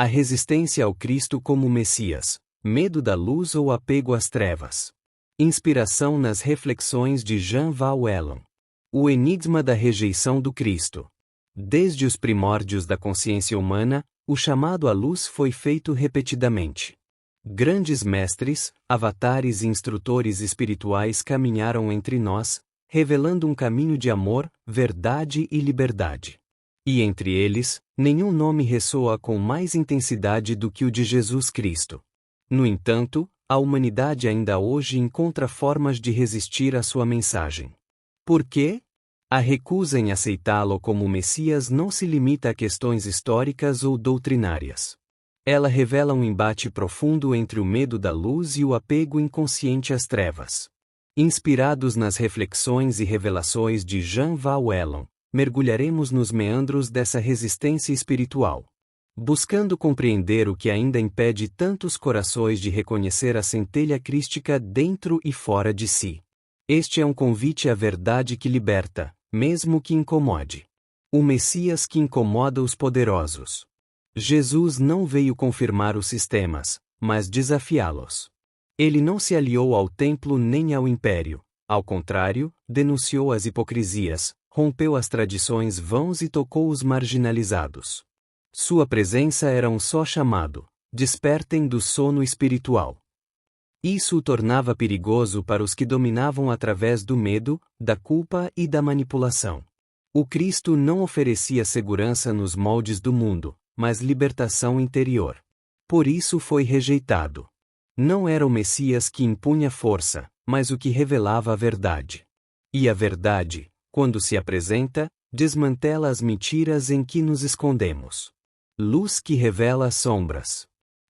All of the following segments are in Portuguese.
A resistência ao Cristo como Messias, medo da luz ou apego às trevas. Inspiração nas reflexões de Jean Vallelon. O enigma da rejeição do Cristo. Desde os primórdios da consciência humana, o chamado à luz foi feito repetidamente. Grandes mestres, avatares e instrutores espirituais caminharam entre nós, revelando um caminho de amor, verdade e liberdade. E entre eles, nenhum nome ressoa com mais intensidade do que o de Jesus Cristo. No entanto, a humanidade ainda hoje encontra formas de resistir à sua mensagem. Por quê? A recusa em aceitá-lo como Messias não se limita a questões históricas ou doutrinárias. Ela revela um embate profundo entre o medo da luz e o apego inconsciente às trevas. Inspirados nas reflexões e revelações de Jean Vallelon, mergulharemos nos meandros dessa resistência espiritual. Buscando compreender o que ainda impede tantos corações de reconhecer a centelha crística dentro e fora de si. Este é um convite à verdade que liberta, mesmo que incomode. O Messias que incomoda os poderosos. Jesus não veio confirmar os sistemas, mas desafiá-los. Ele não se aliou ao templo nem ao império. Ao contrário, denunciou as hipocrisias, rompeu as tradições vãs e tocou os marginalizados. Sua presença era um só chamado: despertem do sono espiritual. Isso o tornava perigoso para os que dominavam através do medo, da culpa e da manipulação. O Cristo não oferecia segurança nos moldes do mundo, mas libertação interior. Por isso foi rejeitado. Não era o Messias que impunha força, mas o que revelava a verdade. E a verdade, quando se apresenta, desmantela as mentiras em que nos escondemos. Luz que revela as sombras.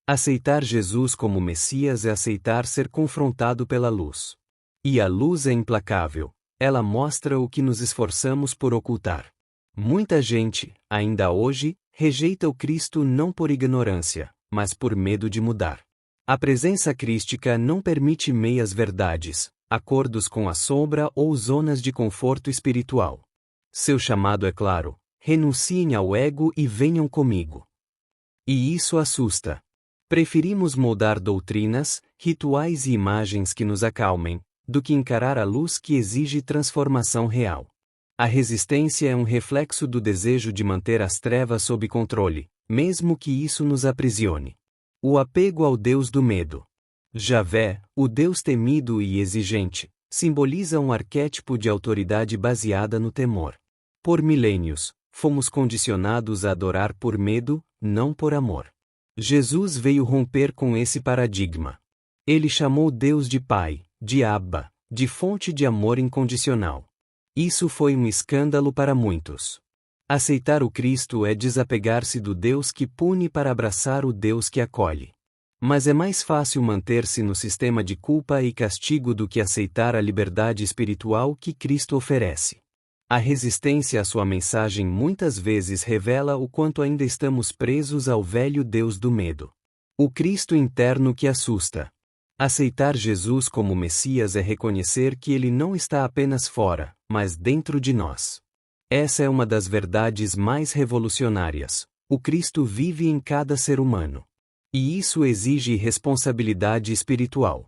Aceitar Jesus como Messias é aceitar ser confrontado pela luz. E a luz é implacável, ela mostra o que nos esforçamos por ocultar. Muita gente, ainda hoje, rejeita o Cristo não por ignorância, mas por medo de mudar. A presença crística não permite meias-verdades, acordos com a sombra ou zonas de conforto espiritual. Seu chamado é claro: renunciem ao ego e venham comigo. E isso assusta. Preferimos moldar doutrinas, rituais e imagens que nos acalmem, do que encarar a luz que exige transformação real. A resistência é um reflexo do desejo de manter as trevas sob controle, mesmo que isso nos aprisione. O apego ao Deus do medo. Javé, o Deus temido e exigente, simboliza um arquétipo de autoridade baseada no temor. Por milênios, fomos condicionados a adorar por medo, não por amor. Jesus veio romper com esse paradigma. Ele chamou Deus de Pai, de Abba, de fonte de amor incondicional. Isso foi um escândalo para muitos. Aceitar o Cristo é desapegar-se do Deus que pune para abraçar o Deus que acolhe. Mas é mais fácil manter-se no sistema de culpa e castigo do que aceitar a liberdade espiritual que Cristo oferece. A resistência à sua mensagem muitas vezes revela o quanto ainda estamos presos ao velho Deus do medo. O Cristo interno que assusta. Aceitar Jesus como Messias é reconhecer que ele não está apenas fora, mas dentro de nós. Essa é uma das verdades mais revolucionárias. O Cristo vive em cada ser humano. E isso exige responsabilidade espiritual.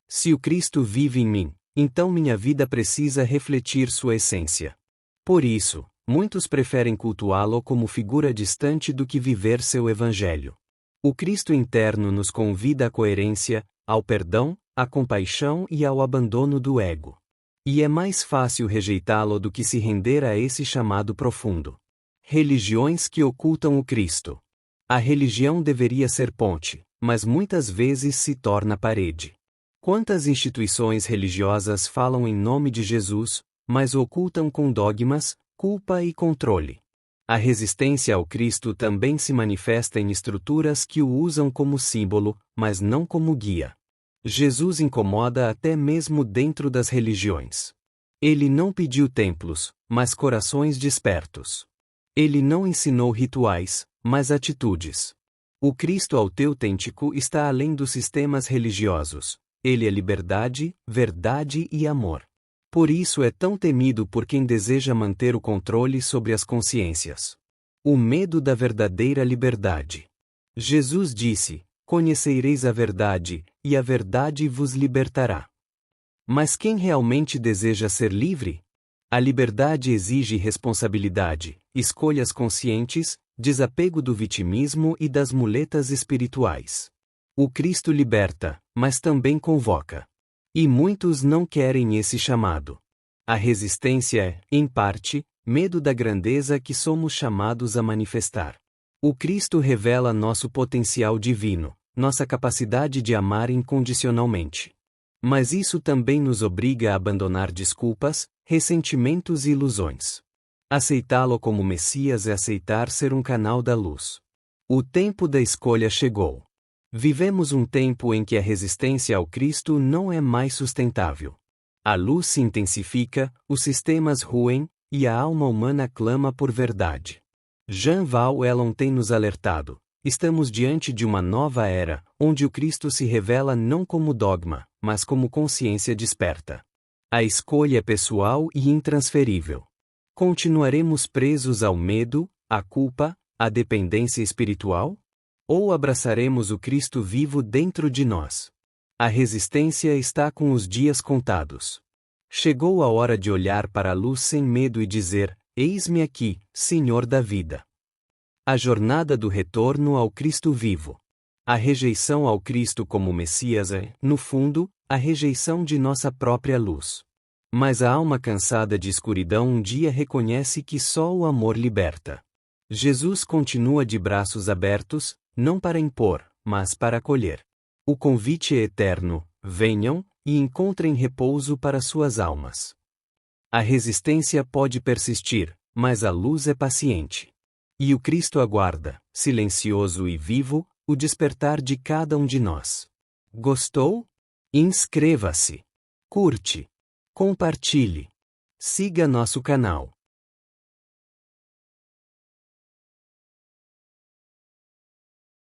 Se o Cristo vive em mim, então minha vida precisa refletir sua essência. Por isso, muitos preferem cultuá-lo como figura distante do que viver seu evangelho. O Cristo interno nos convida à coerência, ao perdão, à compaixão e ao abandono do ego. E é mais fácil rejeitá-lo do que se render a esse chamado profundo. Religiões que ocultam o Cristo. A religião deveria ser ponte, mas muitas vezes se torna parede. Quantas instituições religiosas falam em nome de Jesus, mas o ocultam com dogmas, culpa e controle? A resistência ao Cristo também se manifesta em estruturas que o usam como símbolo, mas não como guia. Jesus incomoda até mesmo dentro das religiões. Ele não pediu templos, mas corações despertos. Ele não ensinou rituais, mas atitudes. O Cristo autêntico está além dos sistemas religiosos. Ele é liberdade, verdade e amor. Por isso é tão temido por quem deseja manter o controle sobre as consciências. O medo da verdadeira liberdade. Jesus disse: Conhecereis a verdade, e a verdade vos libertará. Mas quem realmente deseja ser livre? A liberdade exige responsabilidade, escolhas conscientes, desapego do vitimismo e das muletas espirituais. O Cristo liberta, mas também convoca. E muitos não querem esse chamado. A resistência é, em parte, medo da grandeza que somos chamados a manifestar. O Cristo revela nosso potencial divino, nossa capacidade de amar incondicionalmente. Mas isso também nos obriga a abandonar desculpas, ressentimentos e ilusões. Aceitá-lo como Messias é aceitar ser um canal da luz. O tempo da escolha chegou. Vivemos um tempo em que a resistência ao Cristo não é mais sustentável. A luz se intensifica, os sistemas ruem, e a alma humana clama por verdade. Jean Valjean tem nos alertado: estamos diante de uma nova era, onde o Cristo se revela não como dogma, mas como consciência desperta. A escolha é pessoal e intransferível. Continuaremos presos ao medo, à culpa, à dependência espiritual? Ou abraçaremos o Cristo vivo dentro de nós? A resistência está com os dias contados. Chegou a hora de olhar para a luz sem medo e dizer: Eis-me aqui, Senhor da vida. A jornada do retorno ao Cristo vivo. A rejeição ao Cristo como Messias é, no fundo, a rejeição de nossa própria luz. Mas a alma cansada de escuridão um dia reconhece que só o amor liberta. Jesus continua de braços abertos, não para impor, mas para acolher. O convite é eterno: venham, e encontrem repouso para suas almas. A resistência pode persistir, mas a luz é paciente. E o Cristo aguarda, silencioso e vivo, o despertar de cada um de nós. Gostou? Inscreva-se. Curte. Compartilhe. Siga nosso canal.